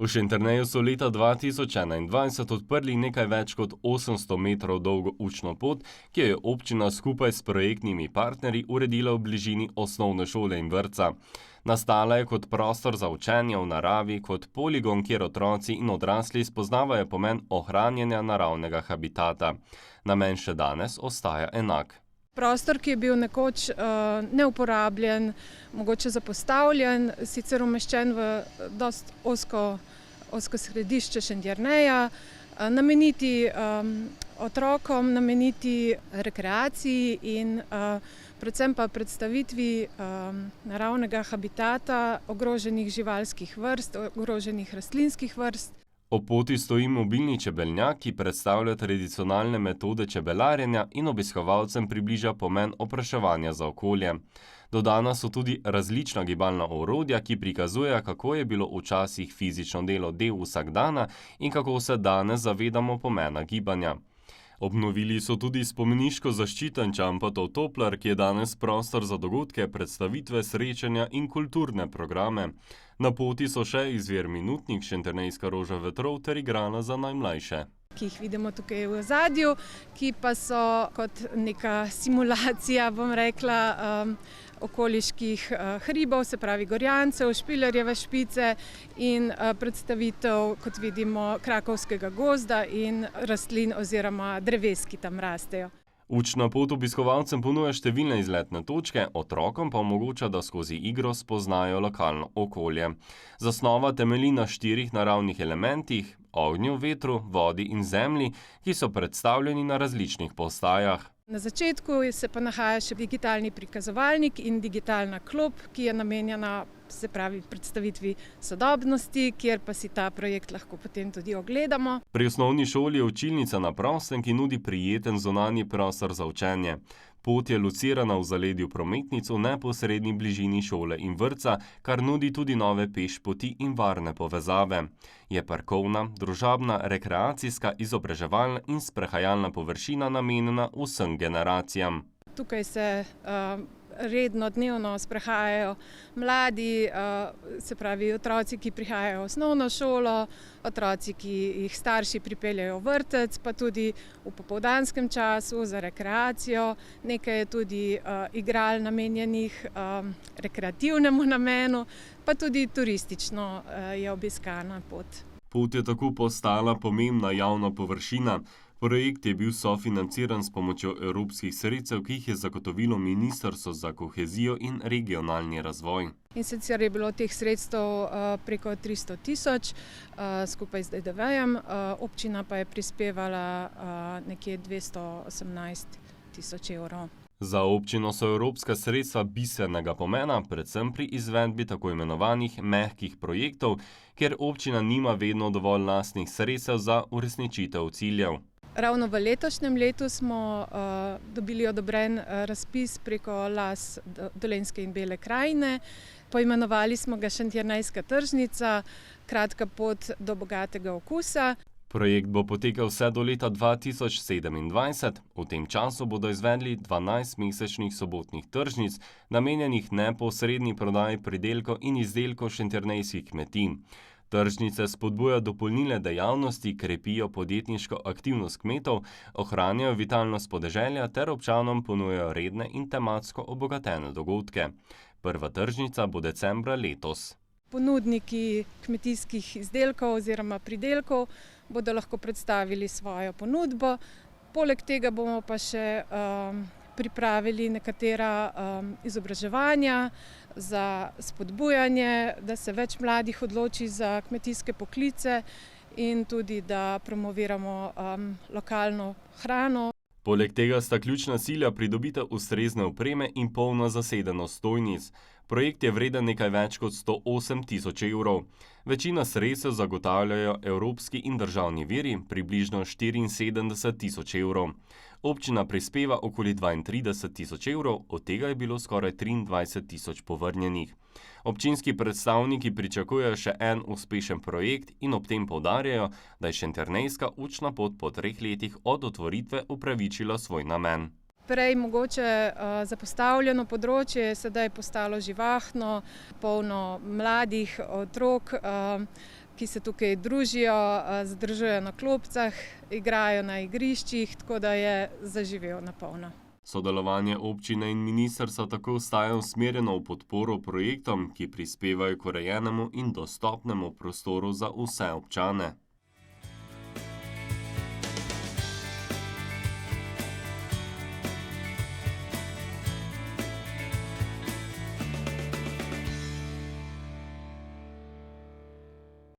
V Šentjerneju so leta 2021 odprli nekaj več kot 800 metrov dolgo učno pot, ki jo je občina skupaj s projektnimi partnerji uredila v bližini osnovne šole in vrtca. Nastala je kot prostor za učenje v naravi, kot poligon, kjer otroci in odrasli spoznavajo pomen ohranjanja naravnega habitata. Namen še danes ostaja enak. Prostor, ki je bil nekoč neuporabljen, mogoče zapostavljen, sicer umeščen v dosti ozko središče Šentjerneja, nameniti otrokom, nameniti rekreaciji in predvsem pa predstavitvi naravnega habitata, ogroženih živalskih vrst, ogroženih rastlinskih vrst. Ob poti stoji mobilni čebeljak, ki predstavlja tradicionalne metode čebelarjenja in obiskovalcem približa pomen opraševanja za okolje. Dodana so tudi različna gibalna orodja, ki prikazujejo, kako je bilo včasih fizično delo del vsakdana in kako se danes zavedamo pomena gibanja. Obnovili so tudi spomeniško zaščiten Čampatov toplar, ki je danes prostor za dogodke, predstavitve, srečanja in kulturne programe. Na poti so še izvir minutnik, Šentjernejska roža vetrov ter igrala za najmlajše. Ki jih vidimo tukaj v ozadju, ki pa so kot neka simulacija, bom rekla, okoliških hribov, se pravi Gorjancev, Špilerjeve špice in predstavitev, kot vidimo, krakovskega gozda in rastlin oziroma dreves, ki tam rastejo. Učna pot obiskovalcem ponuja številne izletne točke, otrokom pa omogoča, da skozi igro spoznajo lokalno okolje. Zasnova temelji na 4 naravnih elementih: ognju, vetru, vodi in zemlji, ki so predstavljeni na različnih postajah. Na začetku se pa nahaja še digitalni prikazovalnik in digitalna klop, ki je namenjena, se pravi, predstavitvi sodobnosti, kjer pa si ta projekt lahko potem tudi ogledamo. Pri osnovni šoli je učilnica na prostem, ki nudi prijeten zunanji prostor za učenje. Pot je locirana v zaledju prometnic v neposredni bližini šole in vrtca, kar nudi tudi nove pešpoti in varne povezave. Je parkovna, družabna, rekreacijska, izobraževalna in sprehajalna površina namenjena vsem generacijam. Tukaj se redno, dnevno sprehajajo mladi, se pravi otroci, ki prihajajo v osnovno šolo, otroci, ki jih starši pripeljejo v vrtec, pa tudi v popoldanskem času za rekreacijo. Nekaj je tudi igral namenjenih rekreativnemu namenu, pa tudi turistično je obiskana pot. Pot je tako postala pomembna javna površina. Projekt je bil sofinanciran s pomočjo evropskih sredstev, ki jih je zagotovilo Ministrstvo za kohezijo in regionalni razvoj. In sicer je bilo teh sredstev preko 300 tisoč, skupaj z DDV-jem, občina pa je prispevala nekje 218 tisoč evrov. Za občino so evropska sredstva bistvenega pomena, predvsem pri izvedbi tako imenovanih mehkih projektov, kjer občina nima vedno dovolj lastnih sredstev za uresničitev ciljev. Ravno v letošnjem letu smo dobili odobren razpis preko Las Dolenjske in Bele krajine. Poimenovali smo ga Šentjernejska tržnica, kratka pot do bogatega okusa. Projekt bo potekal vse do leta 2027. V tem času bodo izvedli 12-mesečnih sobotnih tržnic, namenjenih neposredni prodaji pridelkov in izdelkov šentjernejskih kmetij. Tržnice spodbujajo dopolnilne dejavnosti, krepijo podjetniško aktivnost kmetov, ohranjajo vitalnost podeželja ter občanom ponujajo redne in tematsko obogatene dogodke. Prva tržnica bo decembra letos. Ponudniki kmetijskih izdelkov oziroma pridelkov bodo lahko predstavili svojo ponudbo. Poleg tega bomo pa še pripravili nekatera izobraževanja za spodbujanje, da se več mladih odloči za kmetijske poklice in tudi, da promoviramo lokalno hrano. Poleg tega sta ključna cilja pridobitev ustrezne opreme in polna zasedenost stojnic. Projekt je vreden nekaj več kot 108 tisoč evrov. Večina sredstev zagotavljajo evropski in državni viri, približno 74 tisoč evrov. Občina prispeva okoli 32 tisoč evrov, od tega je bilo skoraj 23 tisoč povrnjenih. Občinski predstavniki pričakujejo še en uspešen projekt in ob tem poudarjajo, da je Šentjernejska učna pot po 3 letih od otvoritve upravičila svoj namen. Prej mogoče zapostavljeno področje je sedaj postalo živahno, polno mladih, otrok, ki se tukaj družijo, zadržujejo na klopcah, igrajo na igriščih, tako da je zaživel na polno. Sodelovanje občine in ministrstva tako ostaja usmerjeno v podporo projektom, ki prispevajo k urejenemu in dostopnemu prostoru za vse občane.